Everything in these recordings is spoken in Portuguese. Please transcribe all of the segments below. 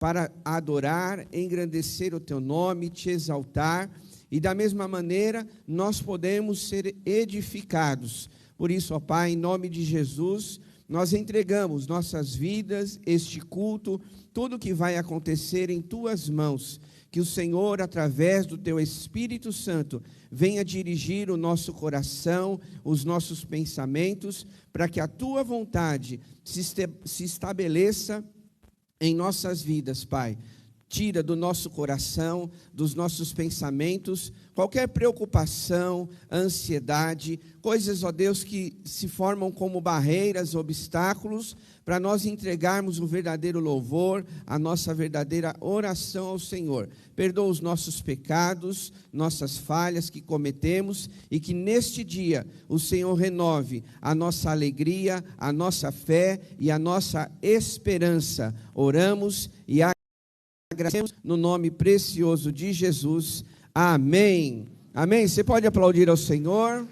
para adorar, engrandecer o teu nome, te exaltar, e da mesma maneira nós podemos ser edificados. Por isso, ó Pai, em nome de Jesus, nós entregamos nossas vidas, este culto, tudo que vai acontecer em tuas mãos. Que o Senhor, através do teu Espírito Santo, venha dirigir o nosso coração, os nossos pensamentos, para que a tua vontade se estabeleça em nossas vidas, Pai. Tira do nosso coração, dos nossos pensamentos, qualquer preocupação, ansiedade, coisas, ó Deus, que se formam como barreiras, obstáculos, para nós entregarmos o verdadeiro louvor, a nossa verdadeira oração ao Senhor. Perdoa os nossos pecados, nossas falhas que cometemos, e que neste dia o Senhor renove a nossa alegria, a nossa fé e a nossa esperança. Oramos e agradecemos no nome precioso de Jesus. Amém. Amém. Você pode aplaudir ao Senhor.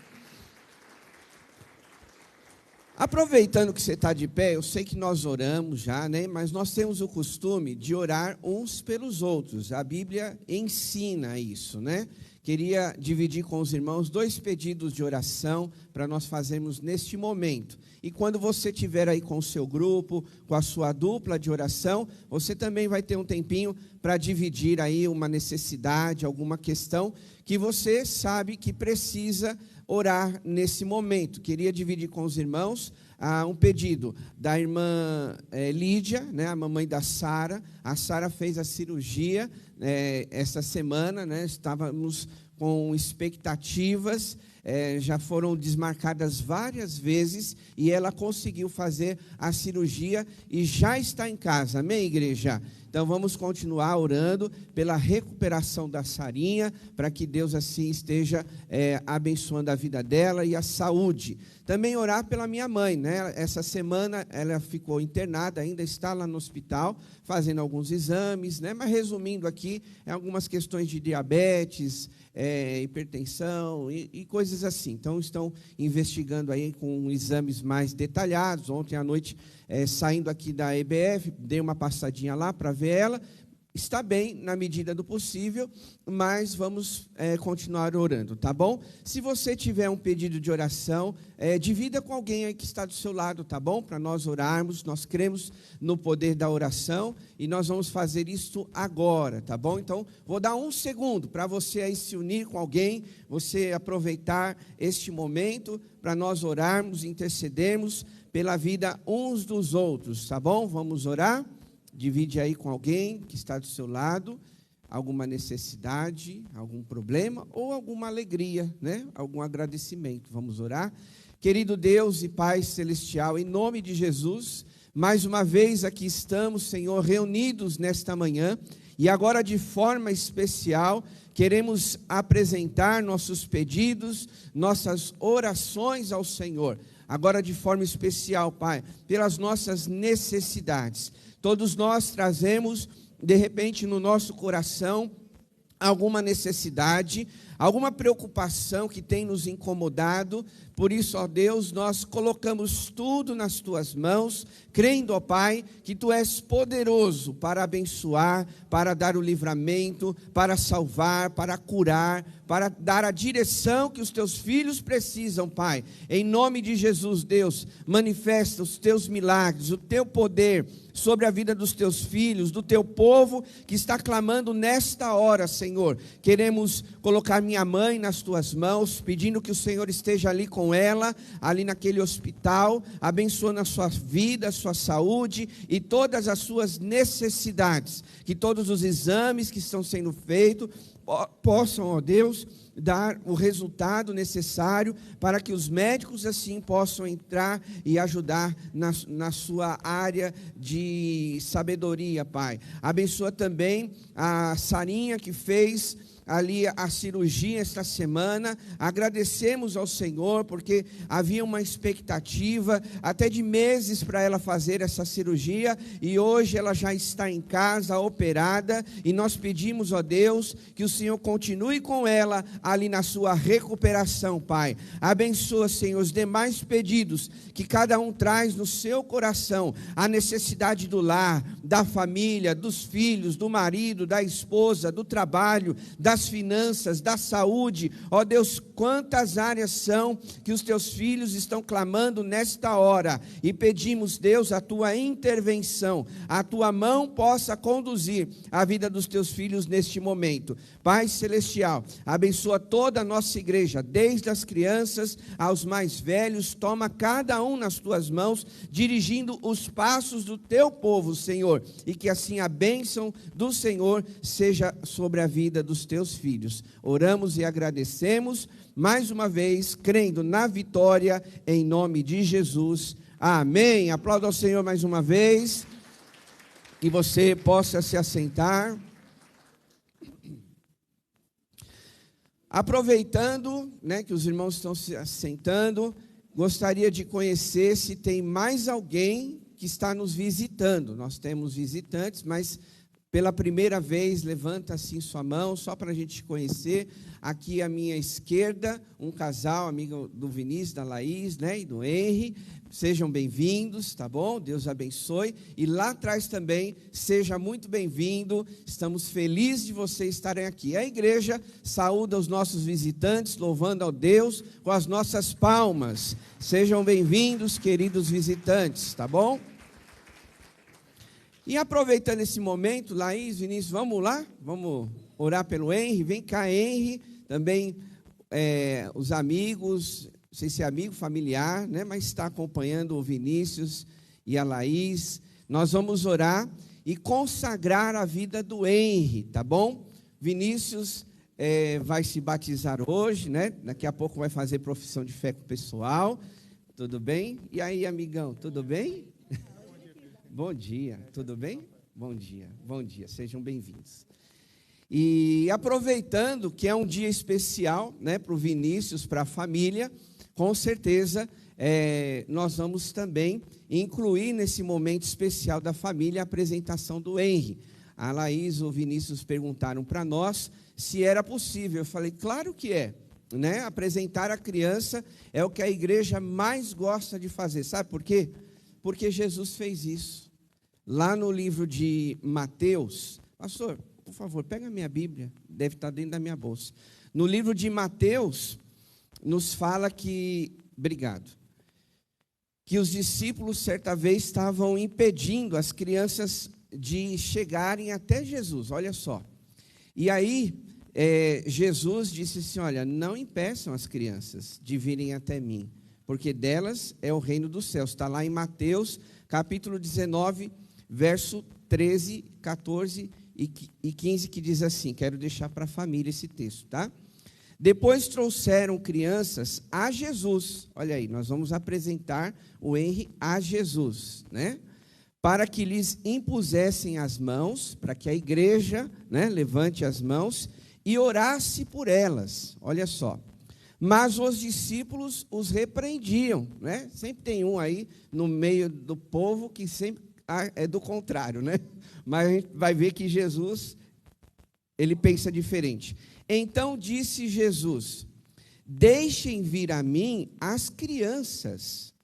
Aproveitando que você está de pé, eu sei que nós oramos já, né? Mas nós temos o costume de orar uns pelos outros. A Bíblia ensina isso, né? Queria dividir com os irmãos 2 pedidos de oração para nós fazermos neste momento. E quando você estiver aí com o seu grupo, com a sua dupla de oração, você também vai ter um tempinho para dividir aí uma necessidade, alguma questão que você sabe que precisa orar nesse momento. Queria dividir com os irmãos um pedido da irmã Lídia, né, a mamãe da Sara. A Sara fez a cirurgia essa semana, né, estávamos com expectativas, já foram desmarcadas várias vezes, e ela conseguiu fazer a cirurgia e já está em casa. Amém, igreja? Então vamos continuar orando pela recuperação da Sarinha, para que Deus assim esteja abençoando a vida dela e a saúde. Também orar pela minha mãe, né? Essa semana ela ficou internada, ainda está lá no hospital, fazendo alguns exames, né? Mas resumindo aqui, algumas questões de diabetes, hipertensão e coisas assim. Então estão investigando aí com exames mais detalhados. Ontem à noite, saindo aqui da EBF, dei uma passadinha lá para ver ela. Está bem na medida do possível, mas vamos continuar orando, tá bom? Se você tiver um pedido de oração, divida com alguém aí que está do seu lado, tá bom? Para nós orarmos, nós cremos no poder da oração e nós vamos fazer isso agora, tá bom? Então, vou dar 1 segundo para você aí se unir com alguém, você aproveitar este momento para nós orarmos, intercedermos pela vida uns dos outros, tá bom? Vamos orar? Divide aí com alguém que está do seu lado, alguma necessidade, algum problema ou alguma alegria, né? Algum agradecimento. Vamos orar? Querido Deus e Pai Celestial, em nome de Jesus, mais uma vez aqui estamos, Senhor, reunidos nesta manhã, e agora de forma especial queremos apresentar nossos pedidos, nossas orações ao Senhor. Agora de forma especial, Pai, pelas nossas necessidades. Todos nós trazemos, de repente, no nosso coração, alguma necessidade, alguma preocupação que tem nos incomodado. Por isso, ó Deus, nós colocamos tudo nas Tuas mãos, crendo, ó Pai, que Tu és poderoso para abençoar, para dar o livramento, para salvar, para curar, para dar a direção que os Teus filhos precisam, Pai. Em nome de Jesus, Deus, manifesta os Teus milagres, o Teu poder sobre a vida dos Teus filhos, do Teu povo que está clamando nesta hora, Senhor. Queremos colocar minha mãe nas Tuas mãos, pedindo que o Senhor esteja ali com ela, ali naquele hospital, abençoando a sua vida, a sua saúde e todas as suas necessidades. Que todos os exames que estão sendo feitos possam, ó Deus, dar o resultado necessário para que os médicos assim possam entrar e ajudar na sua área de sabedoria, Pai. Abençoa também a Sarinha que fez ali a cirurgia esta semana. Agradecemos ao Senhor, porque havia uma expectativa até de meses para ela fazer essa cirurgia, e hoje ela já está em casa, operada, e nós pedimos, ó Deus, que o Senhor continue com ela ali na sua recuperação, Pai. Abençoa, Senhor, os demais pedidos que cada um traz no seu coração, a necessidade do lar, da família, dos filhos, do marido, da esposa, do trabalho, das finanças, da saúde. Ó Deus, quantas áreas são que os teus filhos estão clamando nesta hora, e pedimos, Deus, a tua intervenção, a tua mão possa conduzir a vida dos teus filhos neste momento. Pai Celestial, abençoa toda a nossa igreja, desde as crianças aos mais velhos. Toma cada um nas tuas mãos, dirigindo os passos do teu povo, Senhor, e que assim a bênção do Senhor seja sobre a vida dos teus filhos. Oramos e agradecemos mais uma vez, crendo na vitória, em nome de Jesus. Amém. Aplauda ao Senhor mais uma vez, que você possa se assentar. Aproveitando, que os irmãos estão se assentando, gostaria de conhecer se tem mais alguém que está nos visitando. Nós temos visitantes, mas pela primeira vez, levanta assim sua mão, só para a gente conhecer. Aqui à minha esquerda, um casal, amigo do Vinícius, da Laís, e do Henry. Sejam bem-vindos, tá bom? Deus abençoe. E lá atrás também, seja muito bem-vindo. Estamos felizes de vocês estarem aqui. A igreja saúda os nossos visitantes, louvando ao Deus com as nossas palmas. Sejam bem-vindos, queridos visitantes, tá bom? E aproveitando esse momento, Laís, Vinícius, vamos lá? Vamos orar pelo Henry? Vem cá, Henry. Também os amigos, não sei se é amigo, familiar, mas está acompanhando o Vinícius e a Laís. Nós vamos orar e consagrar a vida do Henry, tá bom? Vinícius vai se batizar hoje, Daqui a pouco vai fazer profissão de fé com o pessoal. Tudo bem? E aí, amigão, tudo bem? Bom dia, tudo bem? Bom dia, sejam bem-vindos. E aproveitando que é um dia especial, para o Vinícius, para a família, com certeza nós vamos também incluir nesse momento especial da família a apresentação do Henry. A Laís e o Vinícius perguntaram para nós se era possível. Eu falei, claro que é. Apresentar a criança é o que a igreja mais gosta de fazer. Sabe por quê? Porque Jesus fez isso. Lá no livro de Mateus, pastor, por favor, pega a minha Bíblia, deve estar dentro da minha bolsa. No livro de Mateus, nos fala que, que os discípulos certa vez estavam impedindo as crianças de chegarem até Jesus, olha só. E aí, Jesus disse assim, olha, não impeçam as crianças de virem até mim, porque delas é o reino dos céus. Está lá em Mateus, capítulo 19, verso 13, 14 e 15, que diz assim, quero deixar para a família esse texto, tá? Depois trouxeram crianças a Jesus, olha aí, nós vamos apresentar o Henry a Jesus, para que lhes impusessem as mãos, para que a igreja, levante as mãos e orasse por elas, olha só. Mas os discípulos os repreendiam, Sempre tem um aí no meio do povo que sempre é do contrário, Mas a gente vai ver que Jesus, ele pensa diferente. Então disse Jesus, deixem vir a mim as crianças,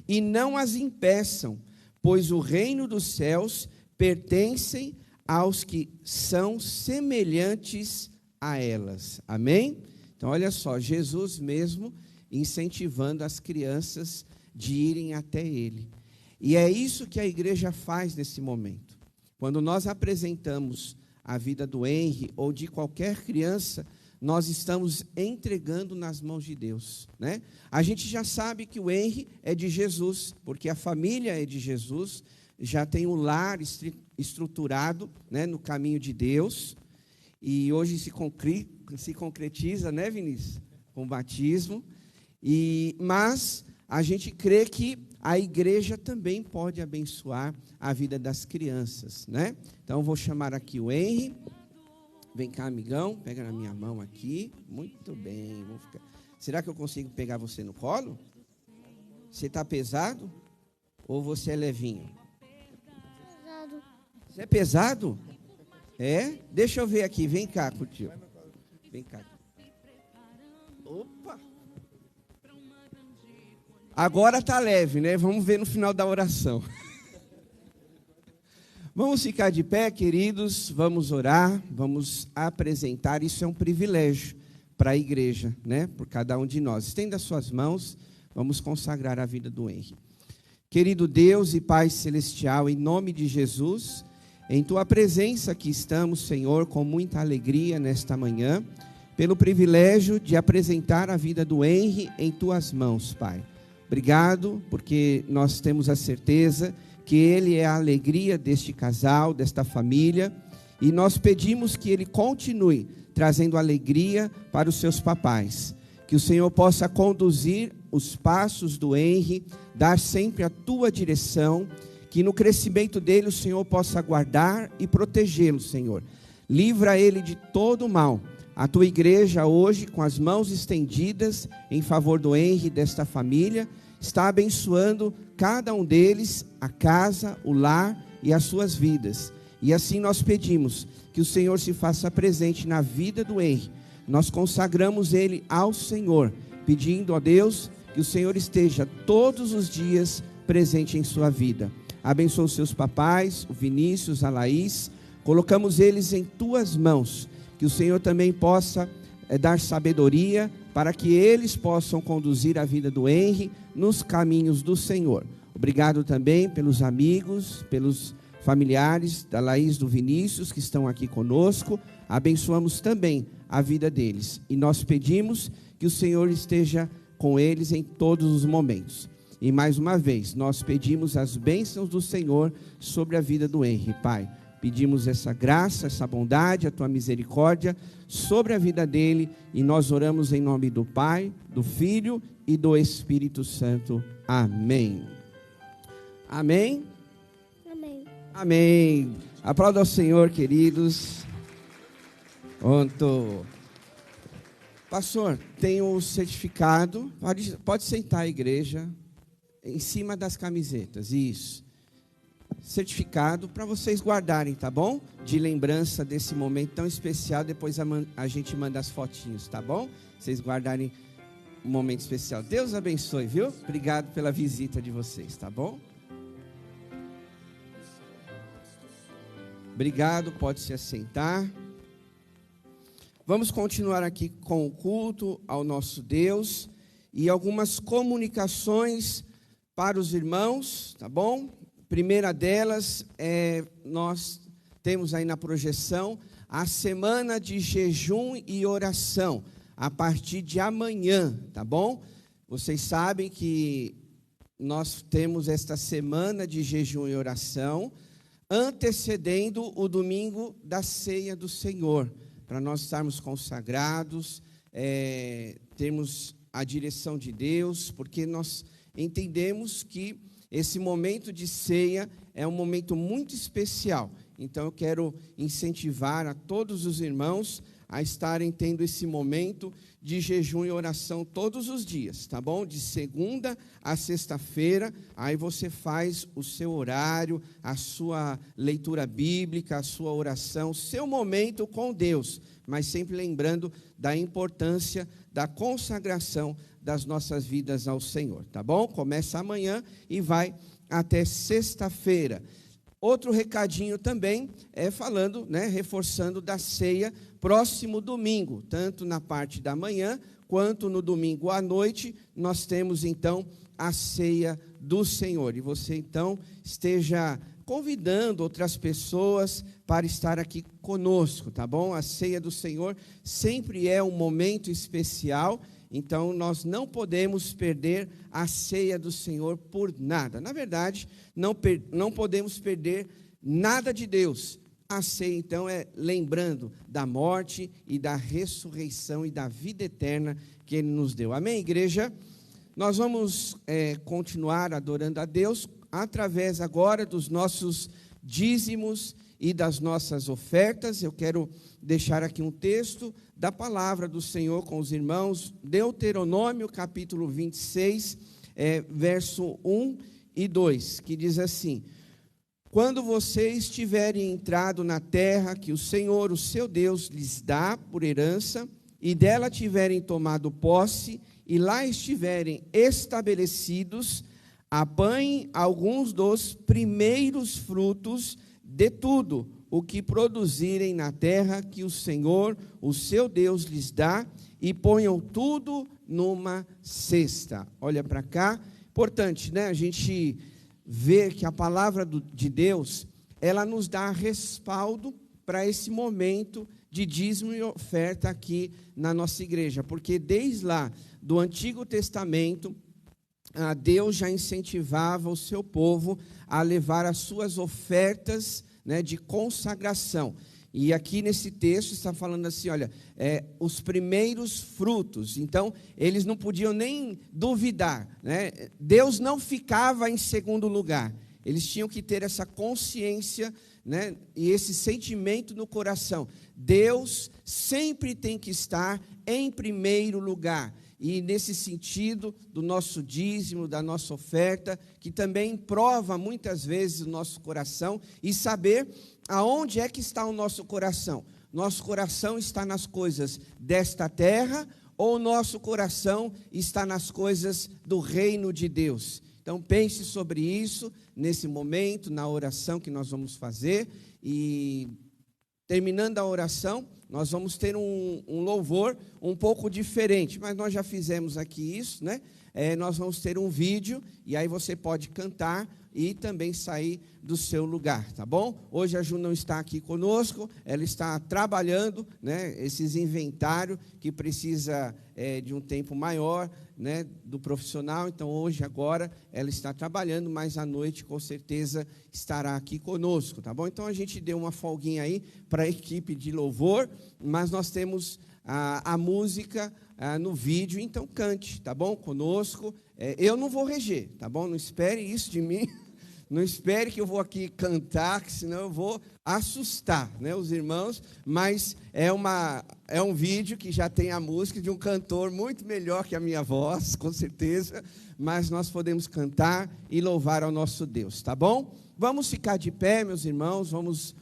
e não as impeçam, pois o reino dos céus pertencem aos que são semelhantes a elas. Amém? Então, olha só, Jesus mesmo incentivando as crianças de irem até Ele. E é isso que a igreja faz nesse momento. Quando nós apresentamos a vida do Henry ou de qualquer criança, nós estamos entregando nas mãos de Deus, A gente já sabe que o Henry é de Jesus, porque a família é de Jesus, já tem um lar estruturado, no caminho de Deus, e hoje se concretiza, Vinícius? Com o batismo, mas a gente crê que a igreja também pode abençoar a vida das crianças, Então, eu vou chamar aqui o Henry, Vem cá, amigão, pega na minha mão aqui. Muito bem. Vou ficar. Será que eu consigo pegar você no colo? Você está pesado? Ou você é levinho? Pesado. Você é pesado? É? Deixa eu ver aqui. Vem cá, curtiu. Vem cá. Opa! Agora está leve, né? Vamos ver no final da oração. Vamos ficar de pé, queridos, vamos orar, vamos apresentar, isso é um privilégio para a igreja, né? Por cada um de nós. Estenda as suas mãos, vamos consagrar a vida do Henry. Querido Deus e Pai Celestial, em nome de Jesus, em Tua presença aqui estamos, Senhor, com muita alegria nesta manhã, pelo privilégio de apresentar a vida do Henry em Tuas mãos, Pai. Obrigado, porque nós temos a certeza que ele é a alegria deste casal, desta família, e nós pedimos que ele continue trazendo alegria para os seus papais, que o Senhor possa conduzir os passos do Henry, dar sempre a tua direção, que no crescimento dele o Senhor possa guardar e protegê-lo, Senhor. Livra ele de todo o mal. A tua igreja hoje, com as mãos estendidas em favor do Henry, desta família, está abençoando cada um deles, a casa, o lar e as suas vidas. E assim nós pedimos que o Senhor se faça presente na vida do Henry. Nós consagramos ele ao Senhor, pedindo a Deus que o Senhor esteja todos os dias presente em sua vida. Abençoa os seus papais, o Vinícius, a Laís. Colocamos eles em tuas mãos. Que o Senhor também possa dar sabedoria para que eles possam conduzir a vida do Henry nos caminhos do Senhor. Obrigado também pelos amigos, pelos familiares da Laís, do Vinícius, que estão aqui conosco. Abençoamos também a vida deles. E nós pedimos que o Senhor esteja com eles em todos os momentos. E mais uma vez, nós pedimos as bênçãos do Senhor sobre a vida do Henry, Pai. Pedimos essa graça, essa bondade, a Tua misericórdia sobre a vida dele. E nós oramos em nome do Pai, do Filho e do Espírito Santo. Amém. Amém? Amém. Amém. Aplauda ao Senhor, queridos. Pronto. Pastor, tem o certificado. Pode sentar a igreja. Em cima das camisetas. Isso. Certificado para vocês guardarem, tá bom? De lembrança desse momento tão especial. Depois a gente manda as fotinhos, tá bom? Vocês guardarem um momento especial. Deus abençoe, viu? Obrigado pela visita de vocês, tá bom? Obrigado, pode se assentar. Vamos continuar aqui com o culto ao nosso Deus e algumas comunicações para os irmãos, tá bom? Primeira delas, nós temos aí na projeção a semana de jejum e oração, a partir de amanhã, tá bom? Vocês sabem que nós temos esta semana de jejum e oração, antecedendo o domingo da ceia do Senhor, para nós estarmos consagrados, termos a direção de Deus, porque nós entendemos que esse momento de ceia é um momento muito especial. Então eu quero incentivar a todos os irmãos a estarem tendo esse momento de jejum e oração todos os dias, tá bom? De segunda a sexta-feira, aí você faz o seu horário, a sua leitura bíblica, a sua oração, seu momento com Deus, mas sempre lembrando da importância da consagração das nossas vidas ao Senhor, tá bom? Começa amanhã e vai até sexta-feira. Outro recadinho também é falando, reforçando da ceia próximo domingo, tanto na parte da manhã quanto no domingo à noite, nós temos então a ceia do Senhor. E você então esteja convidando outras pessoas para estar aqui conosco, tá bom? A ceia do Senhor sempre é um momento especial. Então, nós não podemos perder a ceia do Senhor por nada. Na verdade, não podemos perder nada de Deus. A ceia, então, é lembrando da morte e da ressurreição e da vida eterna que Ele nos deu. Amém, igreja? Nós vamos continuar adorando a Deus através agora dos nossos dízimos e das nossas ofertas. Eu quero deixar aqui um texto da palavra do Senhor com os irmãos, Deuteronômio capítulo 26, verso 1 e 2, que diz assim: quando vocês tiverem entrado na terra que o Senhor, o seu Deus, lhes dá por herança, e dela tiverem tomado posse, e lá estiverem estabelecidos, apanhem alguns dos primeiros frutos de tudo o que produzirem na terra que o Senhor, o seu Deus, lhes dá, e ponham tudo numa cesta. Olha para cá. Importante, né? A gente vê que a palavra de Deus, ela nos dá respaldo para esse momento de dízimo e oferta aqui na nossa igreja, porque desde lá do Antigo Testamento, Deus já incentivava o seu povo a levar as suas ofertas, né, de consagração. E aqui nesse texto está falando assim, olha, os primeiros frutos. Então, eles não podiam nem duvidar, né? Deus não ficava em segundo lugar. Eles tinham que ter essa consciência, né, e esse sentimento no coração. Deus sempre tem que estar em primeiro lugar. E nesse sentido do nosso dízimo, da nossa oferta, que também prova muitas vezes o nosso coração, e saber aonde é que está o nosso coração. Nosso coração está nas coisas desta terra, ou nosso coração está nas coisas do reino de Deus? Então pense sobre isso nesse momento, na oração que nós vamos fazer, e terminando a oração, nós vamos ter um louvor um pouco diferente, mas nós já fizemos aqui isso, né? Nós vamos ter um vídeo, e aí você pode cantar e também sair do seu lugar, tá bom? Hoje a Ju não está aqui conosco, ela está trabalhando, né, esses inventários que precisa de um tempo maior, né, do profissional. Então hoje, agora, ela está trabalhando, mas à noite com certeza estará aqui conosco, tá bom? Então a gente deu uma folguinha aí para a equipe de louvor, mas nós temos a música no vídeo, então cante, tá bom? Conosco. Eu não vou reger, tá bom? Não espere isso de mim. Não espere que eu vou aqui cantar, que senão eu vou assustar, né, os irmãos. Mas é um vídeo que já tem a música de um cantor muito melhor que a minha voz, com certeza. Mas nós podemos cantar e louvar ao nosso Deus, tá bom? Vamos ficar de pé, meus irmãos, vamos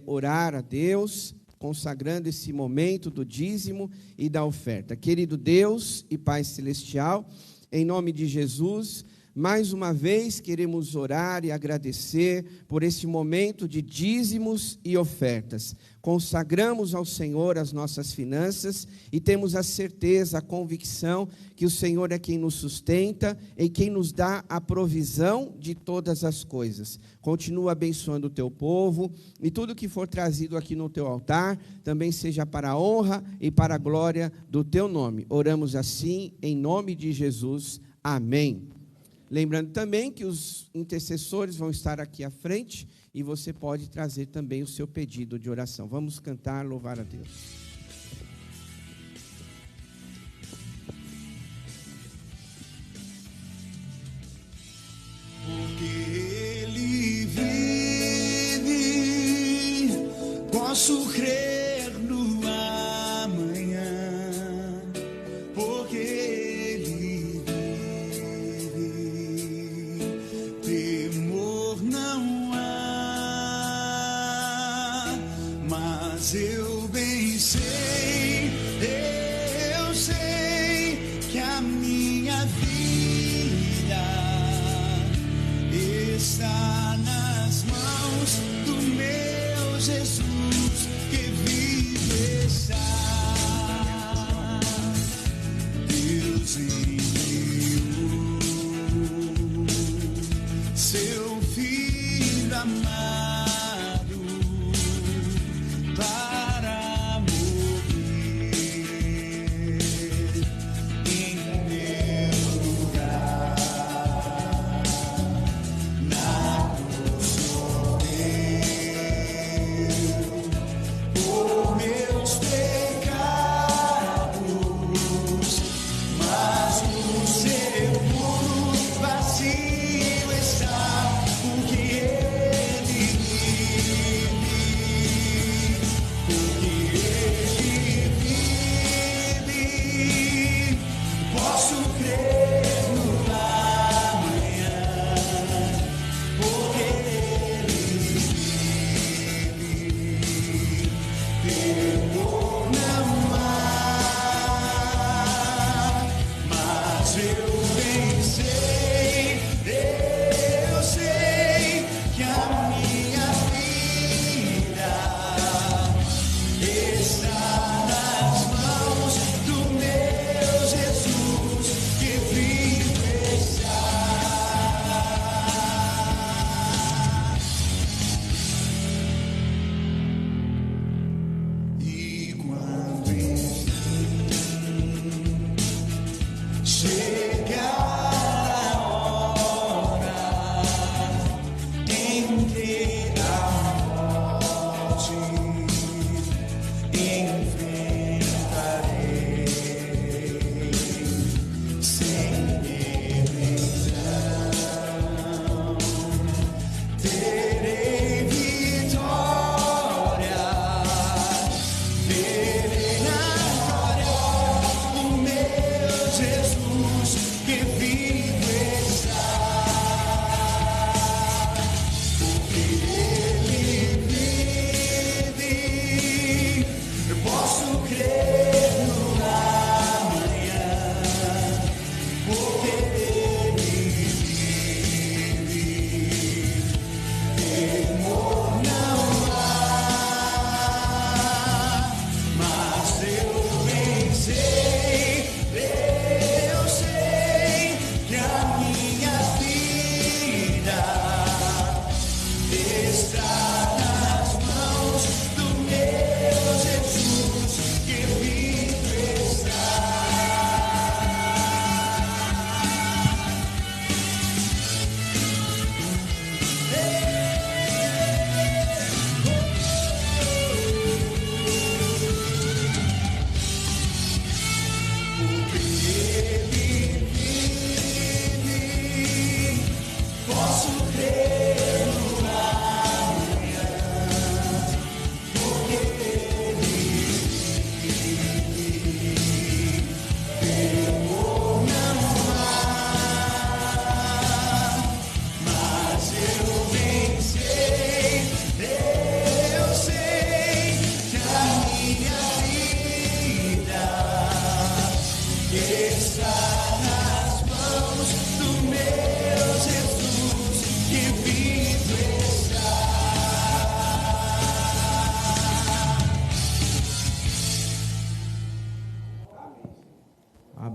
orar a Deus, consagrando esse momento do dízimo e da oferta. Querido Deus e Pai Celestial, em nome de Jesus, mais uma vez queremos orar e agradecer por esse momento de dízimos e ofertas. Consagramos ao Senhor as nossas finanças e temos a certeza, a convicção que o Senhor é quem nos sustenta e quem nos dá a provisão de todas as coisas. Continua abençoando o teu povo, e tudo que for trazido aqui no teu altar também seja para a honra e para a glória do teu nome. Oramos assim em nome de Jesus. Amém. Lembrando também que os intercessores vão estar aqui à frente e você pode trazer também o seu pedido de oração. Vamos cantar, louvar a Deus. Porque Ele vive, posso crer no amanhã, porque Ele vive, temor não há, mas eu bem sei, que a minha vida está nas mãos do meu Jesus, que vive está. Deus enviou seu Filho amado para morrer em meu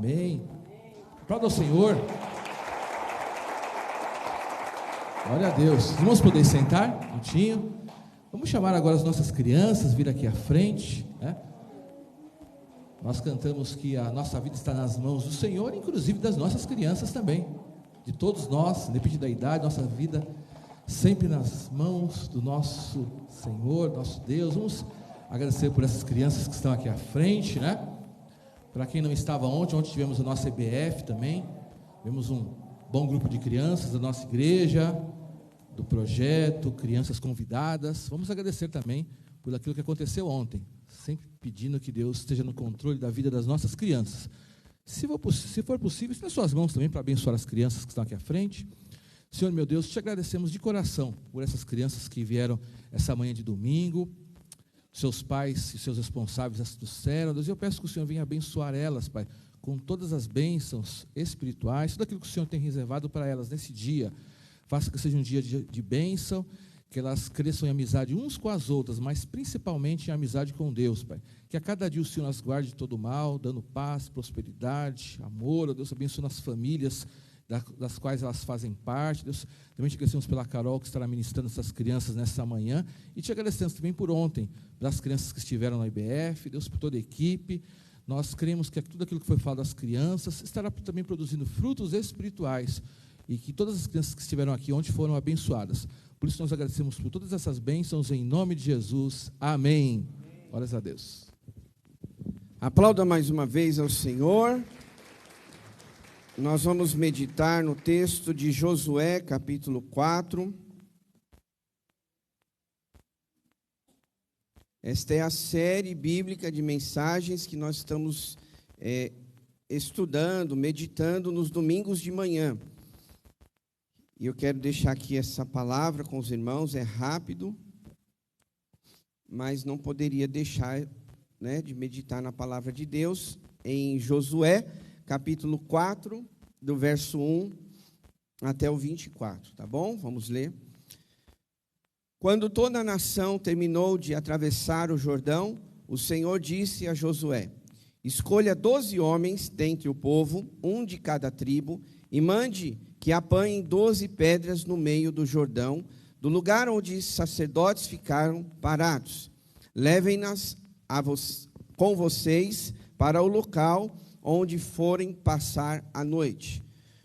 Amém. Aplauda ao Senhor. Glória a Deus. Vamos poder sentar um minutinho. Vamos chamar agora as nossas crianças, vir aqui à frente, né? Nós cantamos que a nossa vida está nas mãos do Senhor, inclusive das nossas crianças também, de todos nós, independente da idade, nossa vida sempre nas mãos do nosso Senhor, nosso Deus. Vamos agradecer por essas crianças que estão aqui à frente, né? Para quem não estava ontem tivemos a nossa EBF também, tivemos um bom grupo de crianças da nossa igreja, do projeto, crianças convidadas. Vamos agradecer também por aquilo que aconteceu ontem, sempre pedindo que Deus esteja no controle da vida das nossas crianças. Se for possível, estenda suas mãos também para abençoar as crianças que estão aqui à frente. Senhor, meu Deus, te agradecemos de coração por essas crianças que vieram essa manhã de domingo. Seus pais e seus responsáveis as trouxeram, Deus, eu peço que o Senhor venha abençoar elas, Pai, com todas as bênçãos espirituais, tudo aquilo que o Senhor tem reservado para elas nesse dia. Faça que seja um dia de bênção, que elas cresçam em amizade uns com as outras, mas principalmente em amizade com Deus, Pai. Que a cada dia o Senhor as guarde de todo mal, dando paz, prosperidade, amor. Ó Deus, abençoe as famílias das quais elas fazem parte. Deus, também te agradecemos pela Carol que estará ministrando essas crianças nessa manhã, e te agradecemos também por ontem, pelas crianças que estiveram na IBF, Deus, por toda a equipe. Nós cremos que tudo aquilo que foi falado das crianças estará também produzindo frutos espirituais, e que todas as crianças que estiveram aqui ontem foram abençoadas. Por isso nós agradecemos por todas essas bênçãos, em nome de Jesus, amém. Glórias a Deus. Aplauda mais uma vez ao Senhor. Nós vamos meditar no texto de Josué, capítulo 4. Esta é a série bíblica de mensagens que nós estamos estudando, meditando nos domingos de manhã. E eu quero deixar aqui essa palavra com os irmãos, é rápido, mas não poderia deixar, né, de meditar na palavra de Deus em Josué, capítulo 4, do verso 1 até o 24, tá bom? Vamos ler. Quando toda a nação terminou de atravessar o Jordão, o Senhor disse a Josué: escolha 12 homens dentre o povo, um de cada tribo, e mande que apanhem 12 pedras no meio do Jordão, do lugar onde os sacerdotes ficaram parados. Levem-nas com vocês para o local onde forem passar a noite.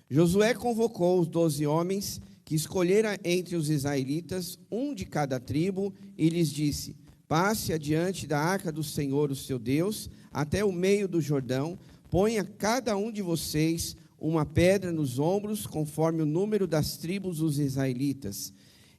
Josué convocou os 12 homens que escolhera entre os israelitas, um de cada tribo, e lhes disse: passe adiante da arca do Senhor, o seu Deus, até o meio do Jordão, ponha cada um de vocês uma pedra nos ombros, conforme o número das tribos dos israelitas.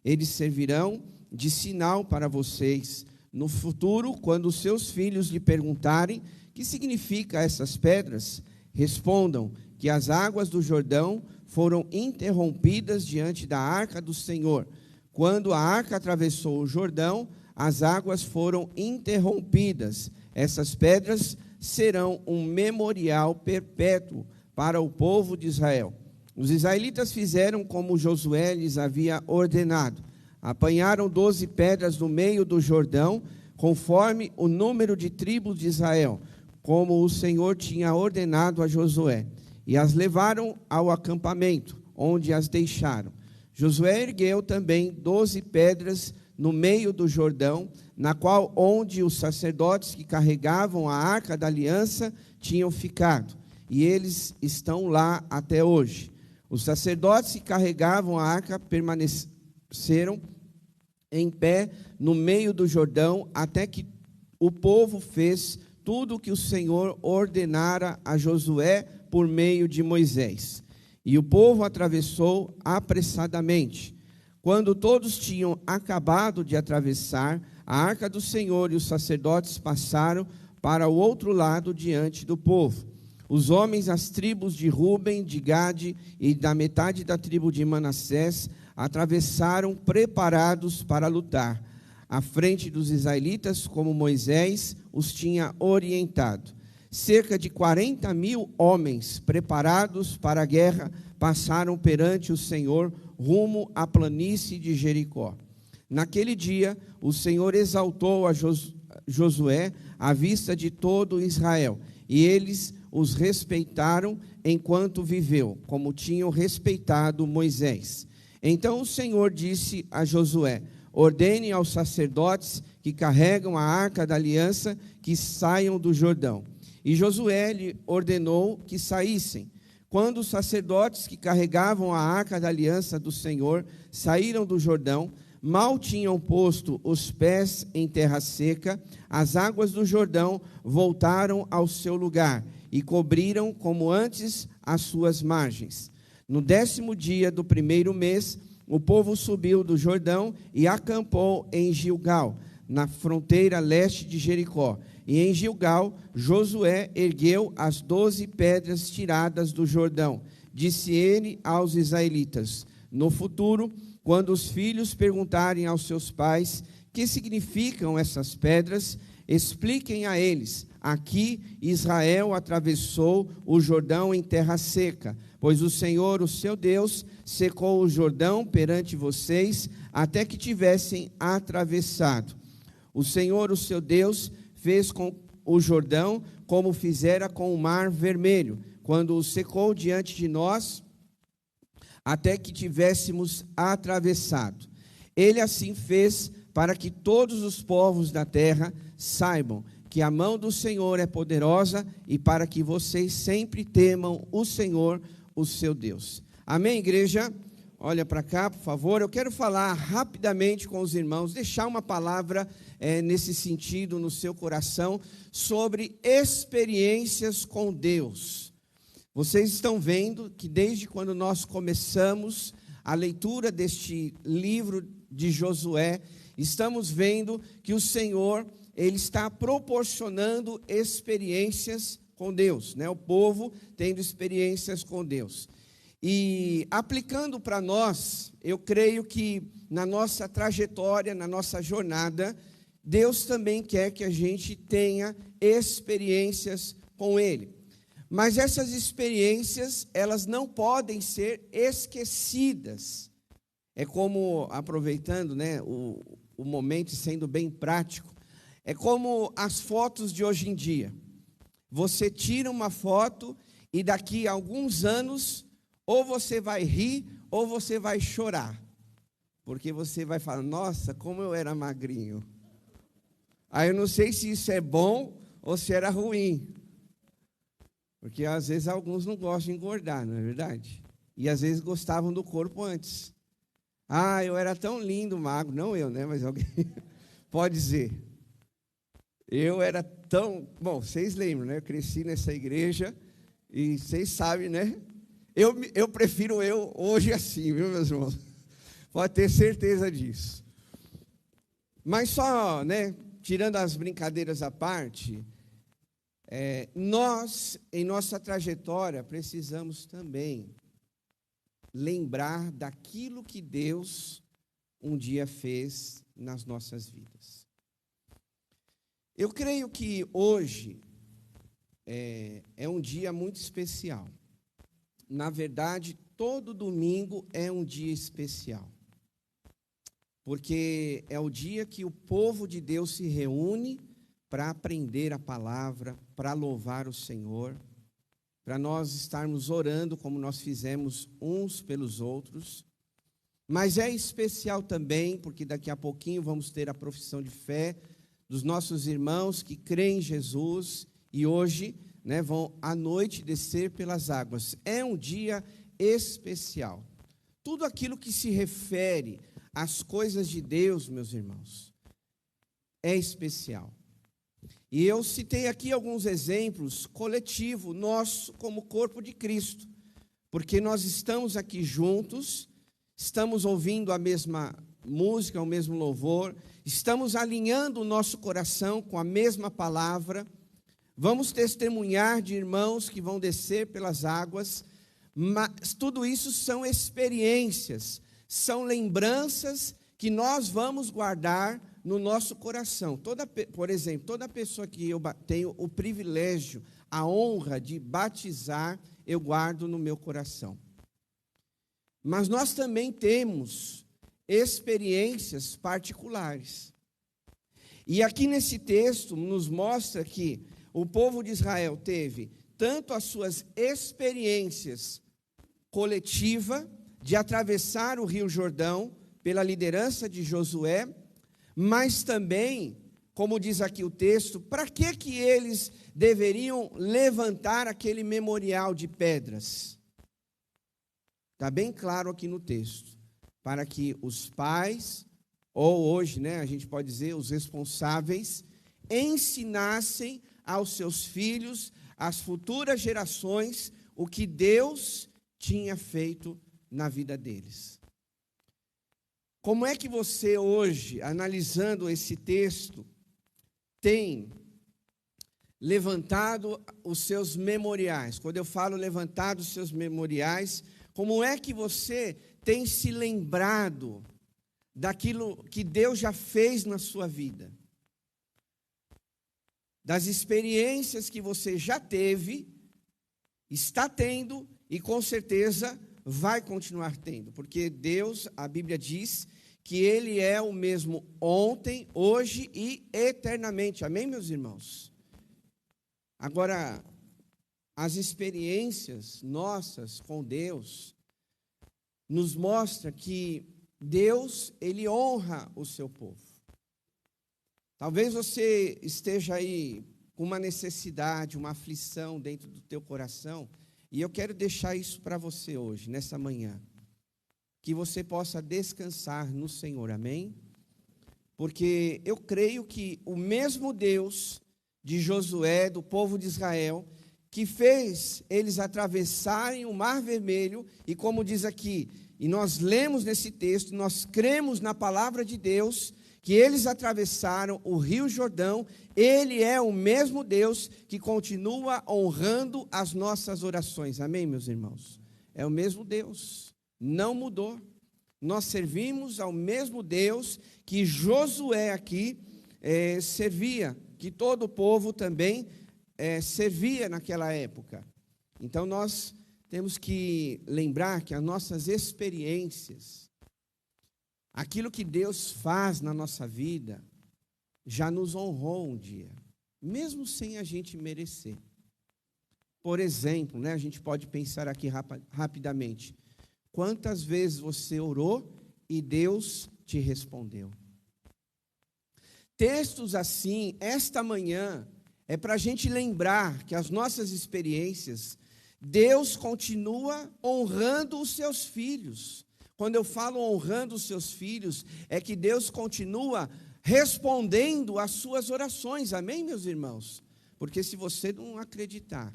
Eles servirão de sinal para vocês. No futuro, quando os seus filhos lhe perguntarem: que significa essas pedras? Respondam que as águas do Jordão foram interrompidas diante da arca do Senhor. Quando a arca atravessou o Jordão, as águas foram interrompidas. Essas pedras serão um memorial perpétuo para o povo de Israel. Os israelitas fizeram como Josué lhes havia ordenado. Apanharam 12 pedras no meio do Jordão, conforme o número de tribos de Israel, como o Senhor tinha ordenado a Josué, e as levaram ao acampamento, onde as deixaram. Josué ergueu também 12 pedras no meio do Jordão, na qual onde os sacerdotes que carregavam a arca da aliança tinham ficado, e eles estão lá até hoje. Os sacerdotes que carregavam a arca permaneceram em pé no meio do Jordão, até que o povo fez tudo o que o Senhor ordenara a Josué por meio de Moisés. E o povo atravessou apressadamente. Quando todos tinham acabado de atravessar, a arca do Senhor e os sacerdotes passaram para o outro lado diante do povo. Os homens das tribos de Ruben, de Gade e da metade da tribo de Manassés atravessaram preparados para lutar, à frente dos israelitas, como Moisés os tinha orientado. Cerca de 40.000 homens preparados para a guerra passaram perante o Senhor rumo à planície de Jericó. Naquele dia, o Senhor exaltou a Josué à vista de todo Israel, e eles os respeitaram enquanto viveu, como tinham respeitado Moisés. Então o Senhor disse a Josué: ordene aos sacerdotes que carregam a arca da aliança que saiam do Jordão. E Josué lhe ordenou que saíssem. Quando os sacerdotes que carregavam a arca da aliança do Senhor saíram do Jordão, mal tinham posto os pés em terra seca, as águas do Jordão voltaram ao seu lugar e cobriram como antes as suas margens. No 10º dia do 1º mês, o povo subiu do Jordão e acampou em Gilgal, na fronteira leste de Jericó. E em Gilgal, Josué ergueu as 12 pedras tiradas do Jordão. Disse ele aos israelitas: no futuro, quando os filhos perguntarem aos seus pais que significam essas pedras, expliquem a eles: aqui Israel atravessou o Jordão em terra seca, pois o Senhor, o seu Deus, secou o Jordão perante vocês até que tivessem atravessado. O Senhor, o seu Deus, fez com o Jordão como fizera com o Mar Vermelho, quando o secou diante de nós, até que tivéssemos atravessado. Ele assim fez para que todos os povos da terra saibam que a mão do Senhor é poderosa e para que vocês sempre temam o Senhor, o seu Deus. Amém, igreja? Olha para cá, por favor. Eu quero falar rapidamente com os irmãos, deixar uma palavra nesse sentido no seu coração, sobre experiências com Deus. Vocês estão vendo que desde quando nós começamos a leitura deste livro de Josué, estamos vendo que o Senhor, Ele está proporcionando experiências com Deus, né? O povo tendo experiências com Deus. E aplicando para nós, eu creio que na nossa trajetória, na nossa jornada, Deus também quer que a gente tenha experiências com Ele. Mas essas experiências, elas não podem ser esquecidas. É como, aproveitando, né, o momento, sendo bem prático, é como as fotos de hoje em dia. Você tira uma foto e daqui a alguns anos, ou você vai rir, ou você vai chorar. Porque você vai falar: nossa, como eu era magrinho. Aí eu não sei se isso é bom ou se era ruim. Porque às vezes alguns não gostam de engordar, não é verdade? E às vezes gostavam do corpo antes. Ah, eu era tão lindo, magro. Não eu, né? Mas alguém pode dizer. Eu era tão... Bom, vocês lembram, né? Eu cresci nessa igreja e vocês sabem, né? Eu prefiro eu hoje assim, viu, meus irmãos? Pode ter certeza disso. Mas só, né? Tirando as brincadeiras à parte... nós, em nossa trajetória, precisamos também lembrar daquilo que Deus um dia fez nas nossas vidas. Eu creio que hoje é um dia muito especial. Na verdade, todo domingo é um dia especial. Porque é o dia que o povo de Deus se reúne para aprender a palavra, para louvar o Senhor, para nós estarmos orando como nós fizemos uns pelos outros. Mas é especial também, porque daqui a pouquinho vamos ter a profissão de fé dos nossos irmãos que creem em Jesus e hoje, né, vão à noite descer pelas águas. É um dia especial. Tudo aquilo que se refere às coisas de Deus, meus irmãos, é especial. E eu citei aqui alguns exemplos coletivos, nosso como corpo de Cristo, porque nós estamos aqui juntos, estamos ouvindo a mesma música, o mesmo louvor, estamos alinhando o nosso coração com a mesma palavra, vamos testemunhar de irmãos que vão descer pelas águas, mas tudo isso são experiências, são lembranças que nós vamos guardar no nosso coração. Por exemplo, toda pessoa que eu tenho o privilégio, a honra de batizar, eu guardo no meu coração. Mas nós também temos experiências particulares. E aqui nesse texto nos mostra que o povo de Israel teve tanto as suas experiências coletiva de atravessar o Rio Jordão pela liderança de Josué, mas também, como diz aqui o texto, para que eles deveriam levantar aquele memorial de pedras? Está bem claro aqui no texto, para que os pais, ou hoje, a gente pode dizer, os responsáveis, ensinassem aos seus filhos, às futuras gerações, o que Deus tinha feito na vida deles. Como é que você hoje, analisando esse texto, tem levantado os seus memoriais? Quando eu falo levantado os seus memoriais, como é que você tem se lembrado daquilo que Deus já fez na sua vida? Das experiências que você já teve, está tendo e com certeza vai continuar tendo, porque Deus, a Bíblia diz que Ele é o mesmo ontem, hoje e eternamente. Amém, meus irmãos? Agora, as experiências nossas com Deus nos mostra que Deus, Ele honra o seu povo. Talvez você esteja aí com uma necessidade, uma aflição dentro do teu coração, e eu quero deixar isso para você hoje, nessa manhã, que você possa descansar no Senhor, amém? Porque eu creio que o mesmo Deus de Josué, do povo de Israel, que fez eles atravessarem o Mar Vermelho, e como diz aqui, e nós lemos nesse texto, nós cremos na palavra de Deus, que eles atravessaram o Rio Jordão, Ele é o mesmo Deus que continua honrando as nossas orações. Amém, meus irmãos? É o mesmo Deus, não mudou. Nós servimos ao mesmo Deus que Josué aqui servia, que todo o povo também servia naquela época. Então nós temos que lembrar que as nossas experiências, aquilo que Deus faz na nossa vida, já nos honrou um dia, mesmo sem a gente merecer. Por exemplo, a gente pode pensar aqui rapidamente, quantas vezes você orou e Deus te respondeu? Textos assim, esta manhã, é para a gente lembrar que as nossas experiências, Deus continua honrando os seus filhos. Quando eu falo honrando os seus filhos, é que Deus continua respondendo às suas orações. Amém, meus irmãos? Porque se você não acreditar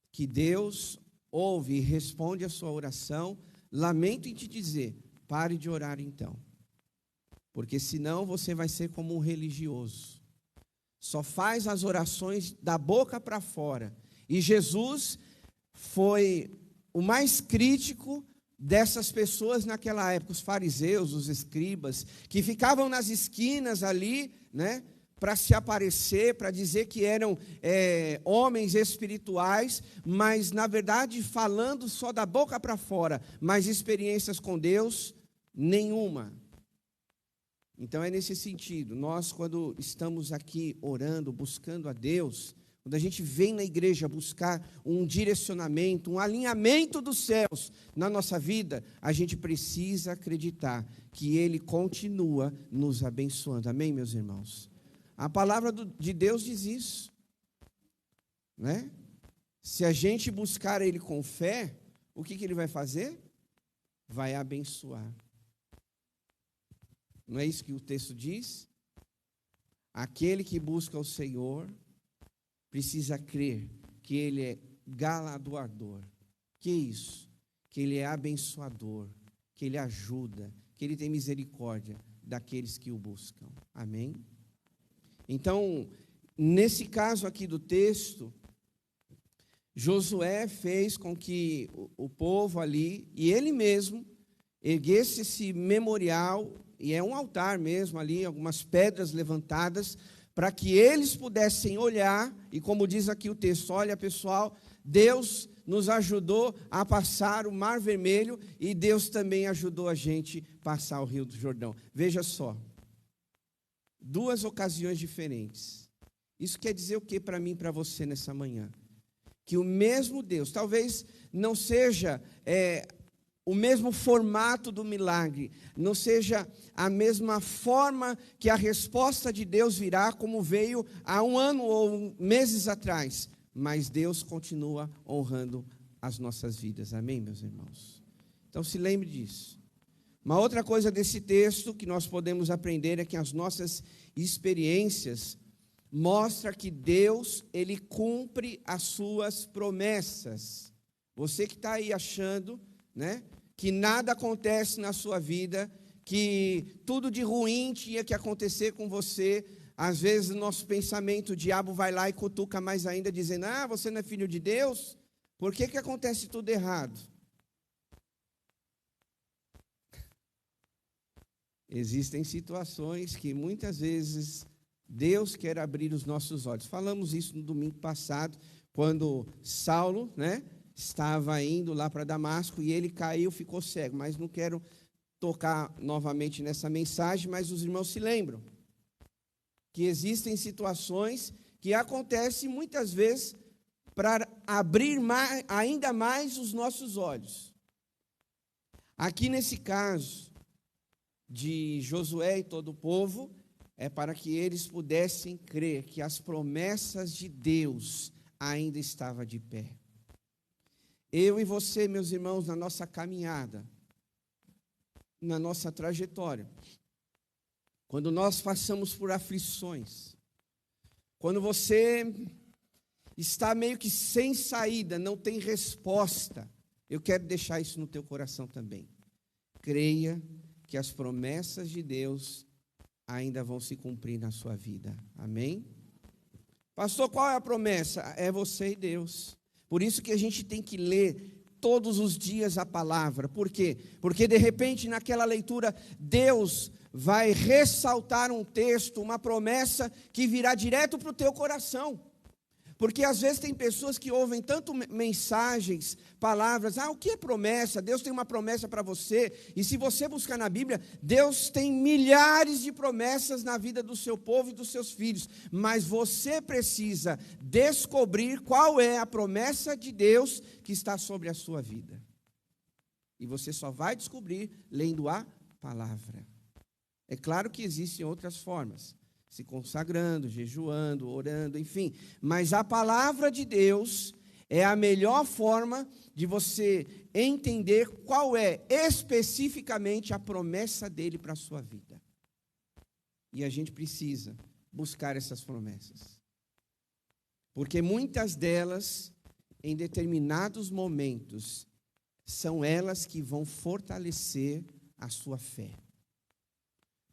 que Deus ouve e responde a sua oração, lamento em te dizer, pare de orar então. Porque senão você vai ser como um religioso. Só faz as orações da boca para fora. E Jesus foi o mais crítico dessas pessoas naquela época, os fariseus, os escribas, que ficavam nas esquinas ali, para se aparecer, para dizer que eram homens espirituais, mas na verdade falando só da boca para fora, mas experiências com Deus, nenhuma. Então é nesse sentido, nós quando estamos aqui orando, buscando a Deus, quando a gente vem na igreja buscar um direcionamento, um alinhamento dos céus na nossa vida, a gente precisa acreditar que Ele continua nos abençoando. Amém, meus irmãos? A palavra de Deus diz isso, Se a gente buscar Ele com fé, o que Ele vai fazer? Vai abençoar. Não é isso que o texto diz? Aquele que busca o Senhor precisa crer que Ele é galardoador. Que isso? Que Ele é abençoador, que Ele ajuda, que Ele tem misericórdia daqueles que o buscam. Amém? Então, nesse caso aqui do texto, Josué fez com que o povo ali, e ele mesmo, erguesse esse memorial, e é um altar mesmo ali, algumas pedras levantadas, para que eles pudessem olhar, e como diz aqui o texto, olha pessoal, Deus nos ajudou a passar o Mar Vermelho, e Deus também ajudou a gente a passar o Rio do Jordão. Veja só, duas ocasiões diferentes. Isso quer dizer o que para mim e para você nessa manhã? que o mesmo Deus, talvez não seja o mesmo formato do milagre, não seja a mesma forma que a resposta de Deus virá como veio há 1 ano ou meses atrás, mas Deus continua honrando as nossas vidas, amém, meus irmãos? Então se lembre disso. Uma outra coisa desse texto que nós podemos aprender é que as nossas experiências mostram que Deus, Ele cumpre as suas promessas. Você que está aí achando, né, que nada acontece na sua vida, que tudo de ruim tinha que acontecer com você, às vezes no nosso pensamento o diabo vai lá e cutuca mais ainda, dizendo, você não é filho de Deus? Por que acontece tudo errado? Existem situações que muitas vezes Deus quer abrir os nossos olhos. Falamos isso no domingo passado, quando Saulo, né, estava indo lá para Damasco e ele caiu, ficou cego. Mas não quero tocar novamente nessa mensagem, mas os irmãos se lembram que existem situações que acontecem muitas vezes para abrir ainda mais os nossos olhos. Aqui nesse caso de Josué e todo o povo, é para que eles pudessem crer que as promessas de Deus ainda estavam de pé. Eu e você, meus irmãos, na nossa caminhada, na nossa trajetória, quando nós passamos por aflições, quando você está meio que sem saída, não tem resposta, eu quero deixar isso no teu coração também. Creia que as promessas de Deus ainda vão se cumprir na sua vida. Amém? Pastor, qual é a promessa? É você e Deus. Por isso que a gente tem que ler todos os dias a palavra. Por quê? Porque de repente naquela leitura Deus vai ressaltar um texto, uma promessa que virá direto para o teu coração. Porque às vezes tem pessoas que ouvem tanto mensagens, palavras, o que é promessa? Deus tem uma promessa para você. E se você buscar na Bíblia, Deus tem milhares de promessas na vida do seu povo e dos seus filhos. Mas você precisa descobrir qual é a promessa de Deus que está sobre a sua vida. E você só vai descobrir lendo a palavra. É claro que existem outras formas. Se consagrando, jejuando, orando, enfim. Mas a palavra de Deus é a melhor forma de você entender qual é especificamente a promessa dele para a sua vida. E a gente precisa buscar essas promessas. Porque muitas delas, em determinados momentos, são elas que vão fortalecer a sua fé.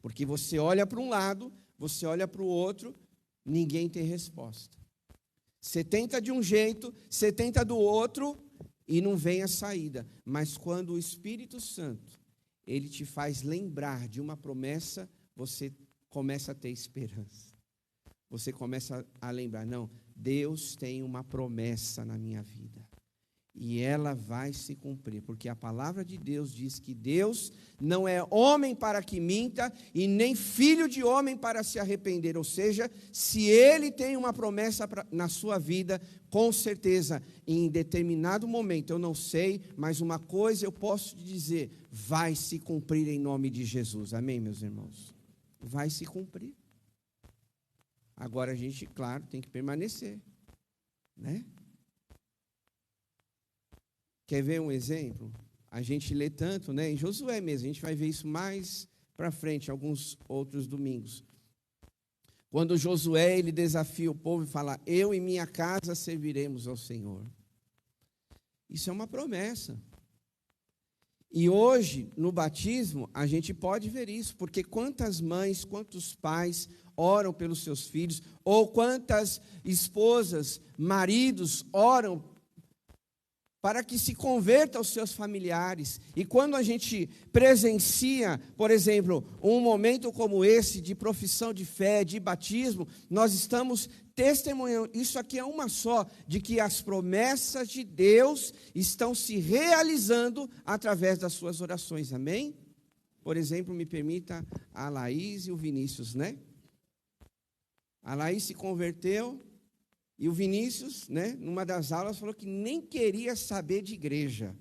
Porque você olha para um lado, você olha para o outro, ninguém tem resposta. Você tenta de um jeito, você tenta do outro e não vem a saída. Mas quando o Espírito Santo, ele te faz lembrar de uma promessa, você começa a ter esperança. Você começa a lembrar, não, Deus tem uma promessa na minha vida. E ela vai se cumprir, porque a palavra de Deus diz que Deus não é homem para que minta, e nem filho de homem para se arrepender. Ou seja, se Ele tem uma promessa na sua vida, com certeza, em determinado momento, eu não sei, mas uma coisa eu posso te dizer, vai se cumprir em nome de Jesus. Amém, meus irmãos? Vai se cumprir. Agora a gente, claro, tem que permanecer, né? Quer ver um exemplo? A gente lê tanto, né? Em Josué mesmo, a gente vai ver isso mais para frente, alguns outros domingos. Quando Josué, ele desafia o povo e fala, eu e minha casa serviremos ao Senhor. Isso é uma promessa. E hoje, no batismo, a gente pode ver isso, porque quantas mães, quantos pais oram pelos seus filhos, ou quantas esposas, maridos oram para que se converta aos seus familiares. E quando a gente presencia, por exemplo, um momento como esse de profissão de fé, de batismo, nós estamos testemunhando, isso aqui é uma só, de que as promessas de Deus estão se realizando através das suas orações, amém? Por exemplo, me permita a Laís e o Vinícius, né? A Laís se converteu, E o Vinícius, né, numa das aulas, falou que nem queria saber de igreja.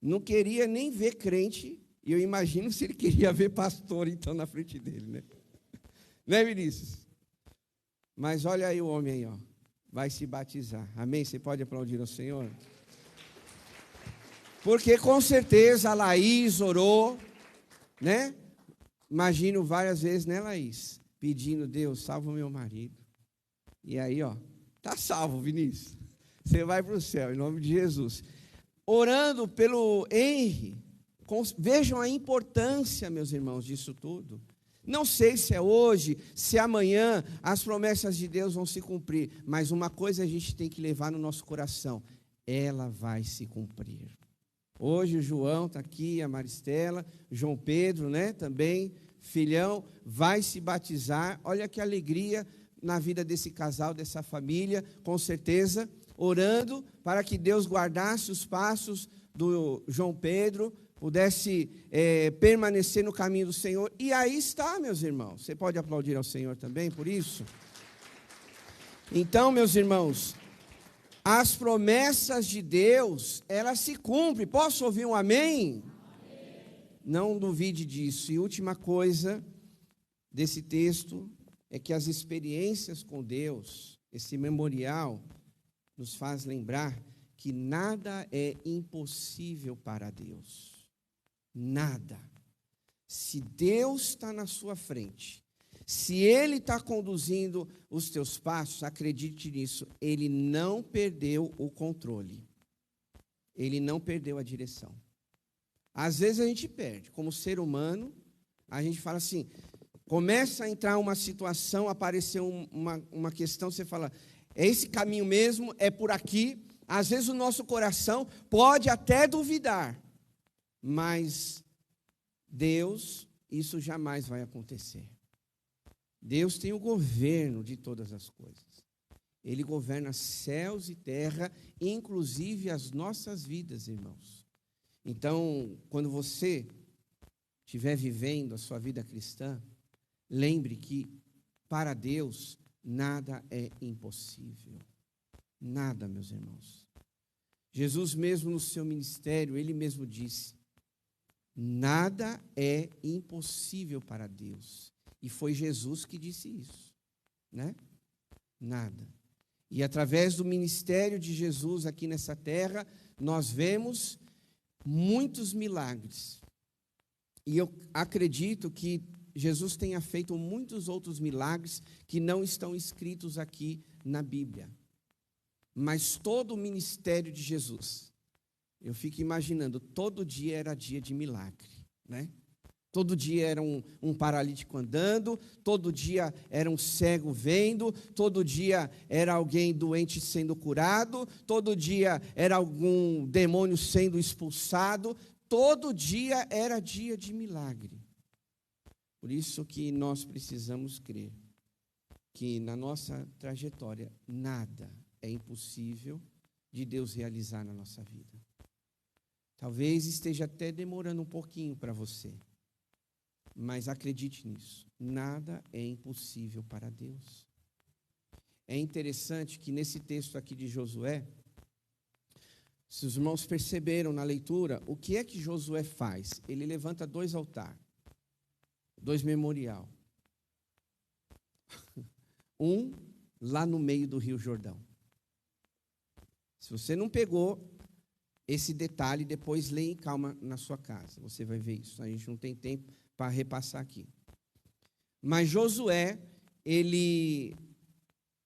Não queria nem ver crente. E eu imagino se ele queria ver pastor, então, na frente dele, né? Né, Vinícius? Mas olha aí o homem aí, ó. Vai se batizar. Amém? Você pode aplaudir ao Senhor? Porque com certeza a Laís orou, né? Imagino várias vezes, né, Laís? Pedindo, Deus, salva o meu marido. E aí, ó, tá salvo, Vinícius. Você vai para o céu, em nome de Jesus. Orando pelo Henry. Vejam a importância, meus irmãos, disso tudo. Não sei se é hoje, se é amanhã, as promessas de Deus vão se cumprir. Mas uma coisa a gente tem que levar no nosso coração. Ela vai se cumprir. Hoje o João está aqui, a Maristela, João Pedro, né, também, filhão, vai se batizar. Olha que alegria na vida desse casal, dessa família, com certeza, orando para que Deus guardasse os passos do João Pedro, pudesse permanecer no caminho do Senhor. E aí está, meus irmãos. Você pode aplaudir ao Senhor também por isso? Então, meus irmãos, as promessas de Deus, elas se cumprem. Posso ouvir um amém? Amém. Não duvide disso. E última coisa desse texto é que as experiências com Deus, esse memorial, nos faz lembrar que nada é impossível para Deus. Nada. Se Deus está na sua frente, se Ele está conduzindo os teus passos, acredite nisso, Ele não perdeu o controle. Ele não perdeu a direção. Às vezes a gente perde. Como ser humano, a gente fala assim, começa a entrar uma situação, aparecer uma questão, você fala, é esse caminho mesmo, é por aqui. Às vezes o nosso coração pode até duvidar, mas Deus, isso jamais vai acontecer. Deus tem o governo de todas as coisas. Ele governa céus e terra, inclusive as nossas vidas, irmãos. Então, quando você estiver vivendo a sua vida cristã, lembre que para Deus nada é impossível. Nada, meus irmãos. Jesus mesmo no seu ministério, Ele mesmo disse, nada é impossível para Deus. E foi Jesus que disse isso, né? Nada. E através do ministério de Jesus aqui nessa terra, nós vemos muitos milagres. E eu acredito que Jesus tenha feito muitos outros milagres que não estão escritos aqui na Bíblia. Mas todo o ministério de Jesus, eu fico imaginando, todo dia era dia de milagre, né? Todo dia era um paralítico andando, todo dia era um cego vendo, todo dia era alguém doente sendo curado, todo dia era algum demônio sendo expulsado, todo dia era dia de milagre. Por isso que nós precisamos crer que na nossa trajetória nada é impossível de Deus realizar na nossa vida. Talvez esteja até demorando um pouquinho para você. Mas acredite nisso, nada é impossível para Deus. É interessante que nesse texto aqui de Josué, se os irmãos perceberam na leitura, o que é que Josué faz? Ele levanta 2 altares, 2 memorial. Um lá no meio do Rio Jordão. Se você não pegou esse detalhe, depois leia em calma na sua casa. Você vai ver isso. A gente não tem tempo para repassar aqui. Mas Josué, ele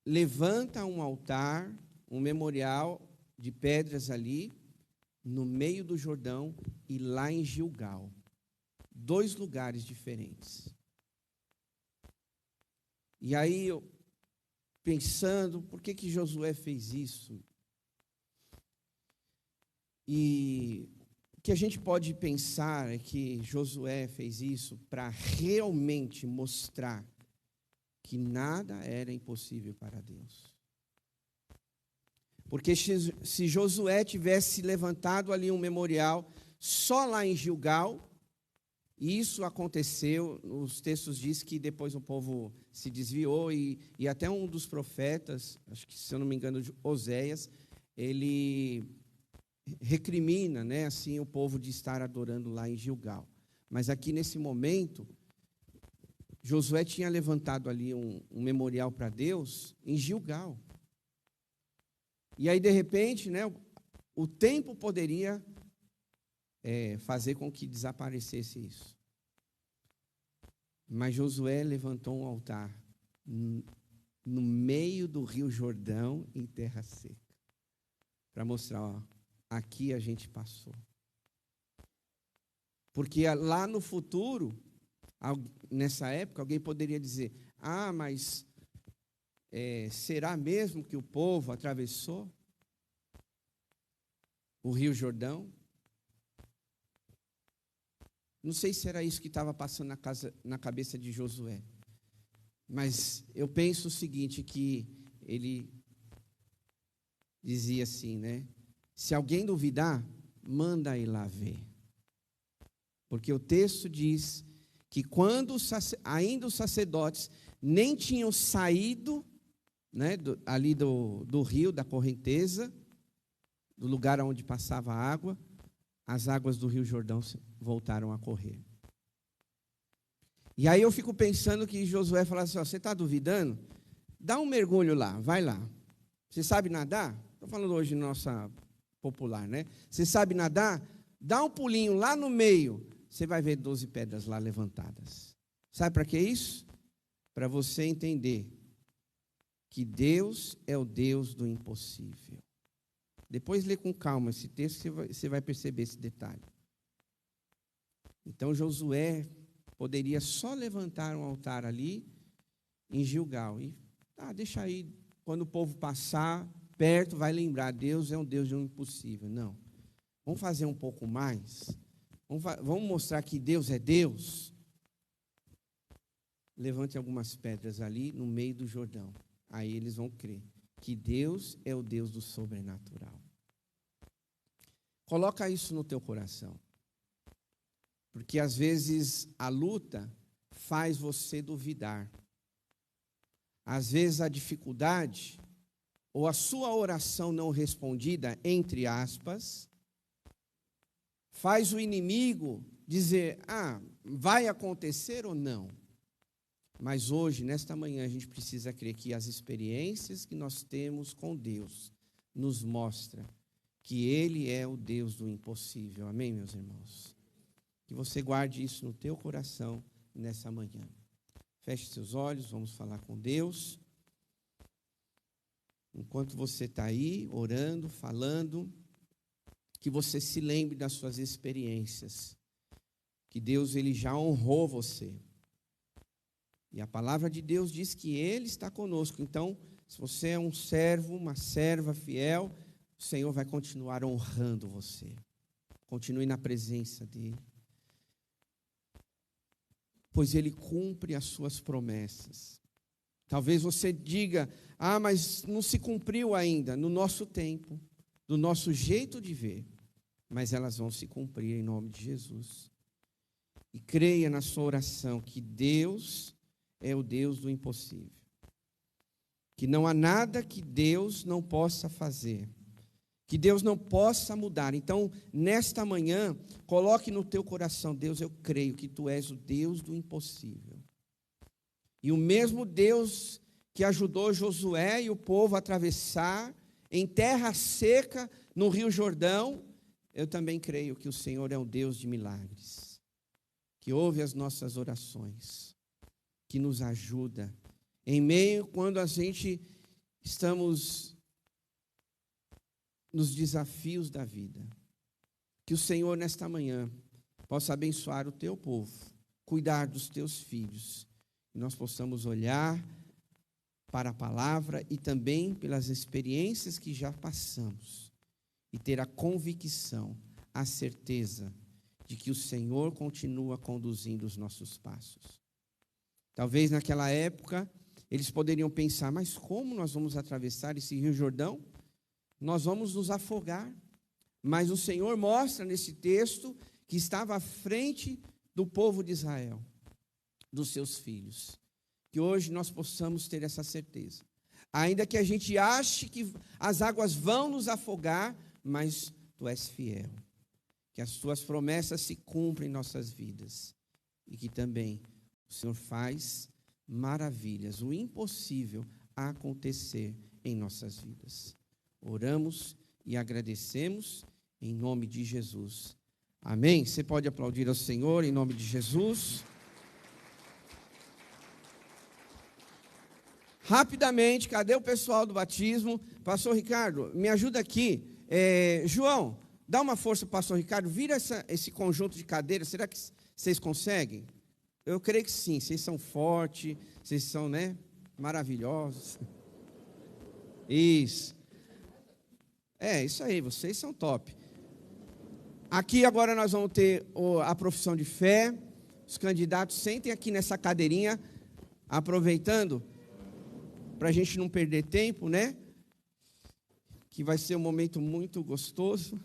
levanta um altar, um memorial de pedras ali, no meio do Jordão e lá em Gilgal. 2 lugares diferentes. E aí, eu pensando, por que Josué fez isso? E o que a gente pode pensar é que Josué fez isso para realmente mostrar que nada era impossível para Deus. Porque se Josué tivesse levantado ali um memorial só lá em Gilgal, E isso aconteceu, os textos dizem que depois o povo se desviou e até um dos profetas, acho que se eu não me engano, Oséias, ele recrimina, né, assim, o povo de estar adorando lá em Gilgal. Mas aqui nesse momento, Josué tinha levantado ali um memorial para Deus em Gilgal. E aí, de repente, né, o tempo poderia fazer com que desaparecesse isso. Mas Josué levantou um altar no meio do Rio Jordão, em terra seca, para mostrar, ó, aqui a gente passou. Porque lá no futuro, nessa época, alguém poderia dizer, mas será mesmo que o povo atravessou o Rio Jordão? Não sei se era isso que estava passando na cabeça de Josué. Mas eu penso o seguinte, que ele dizia assim, né? Se alguém duvidar, manda ir lá ver. Porque o texto diz que quando ainda os sacerdotes nem tinham saído, né, ali do rio, da correnteza, do lugar onde passava a água, as águas do Rio Jordão voltaram a correr. E aí eu fico pensando que Josué fala assim, ó, você está duvidando? Dá um mergulho lá, vai lá. Você sabe nadar? Estou falando hoje nossa popular, né? Você sabe nadar? Dá um pulinho lá no meio, você vai ver 12 pedras lá levantadas. Sabe para que isso? Para você entender que Deus é o Deus do impossível. Depois lê com calma esse texto, você vai perceber esse detalhe. Então Josué poderia só levantar um altar ali em Gilgal. E deixa aí, quando o povo passar perto, vai lembrar, Deus é um Deus do impossível. Não. Vamos fazer um pouco mais. Vamos mostrar que Deus é Deus. Levante algumas pedras ali no meio do Jordão. Aí eles vão crer que Deus é o Deus do sobrenatural. Coloca isso no teu coração. Porque às vezes a luta faz você duvidar. Às vezes a dificuldade ou a sua oração não respondida, entre aspas, faz o inimigo dizer, vai acontecer ou não? Mas hoje, nesta manhã, a gente precisa crer que as experiências que nós temos com Deus nos mostram que Ele é o Deus do impossível. Amém, meus irmãos? Que você guarde isso no teu coração nessa manhã. Feche seus olhos, vamos falar com Deus. Enquanto você está aí, orando, falando, que você se lembre das suas experiências. Que Deus, Ele já honrou você. E a palavra de Deus diz que Ele está conosco. Então, se você é um servo, uma serva fiel, o Senhor vai continuar honrando você. Continue na presença dEle. Pois Ele cumpre as suas promessas. Talvez você diga, mas não se cumpriu ainda, no nosso tempo, do nosso jeito de ver. Mas elas vão se cumprir em nome de Jesus. E creia na sua oração que Deus é o Deus do impossível. Que não há nada que Deus não possa fazer. Que Deus não possa mudar. Então, nesta manhã, coloque no teu coração, Deus, eu creio que Tu és o Deus do impossível. E o mesmo Deus que ajudou Josué e o povo a atravessar em terra seca no Rio Jordão, eu também creio que o Senhor é um Deus de milagres. Que ouve as nossas orações. Que nos ajuda em meio quando a gente estamos nos desafios da vida. Que o Senhor nesta manhã possa abençoar o teu povo, cuidar dos teus filhos, e nós possamos olhar para a palavra e também pelas experiências que já passamos e ter a convicção, a certeza de que o Senhor continua conduzindo os nossos passos. Talvez naquela época eles poderiam pensar, mas como nós vamos atravessar esse Rio Jordão? Nós vamos nos afogar. Mas o Senhor mostra nesse texto que estava à frente do povo de Israel, dos seus filhos. Que hoje nós possamos ter essa certeza. Ainda que a gente ache que as águas vão nos afogar, mas tu és fiel. Que as tuas promessas se cumprem em nossas vidas. E que também o Senhor faz maravilhas, o impossível acontecer em nossas vidas. Oramos e agradecemos em nome de Jesus. Amém? Você pode aplaudir ao Senhor em nome de Jesus. Rapidamente, cadê o pessoal do batismo? Pastor Ricardo, me ajuda aqui. João, dá uma força para o pastor Ricardo. Vira esse conjunto de cadeiras. Será que vocês conseguem? Eu creio que sim. Vocês são fortes. Vocês são, né, maravilhosos. Isso. Isso aí. Vocês são top. Aqui agora nós vamos ter a profissão de fé. Os candidatos sentem aqui nessa cadeirinha, aproveitando, para a gente não perder tempo, né? Que vai ser um momento muito gostoso.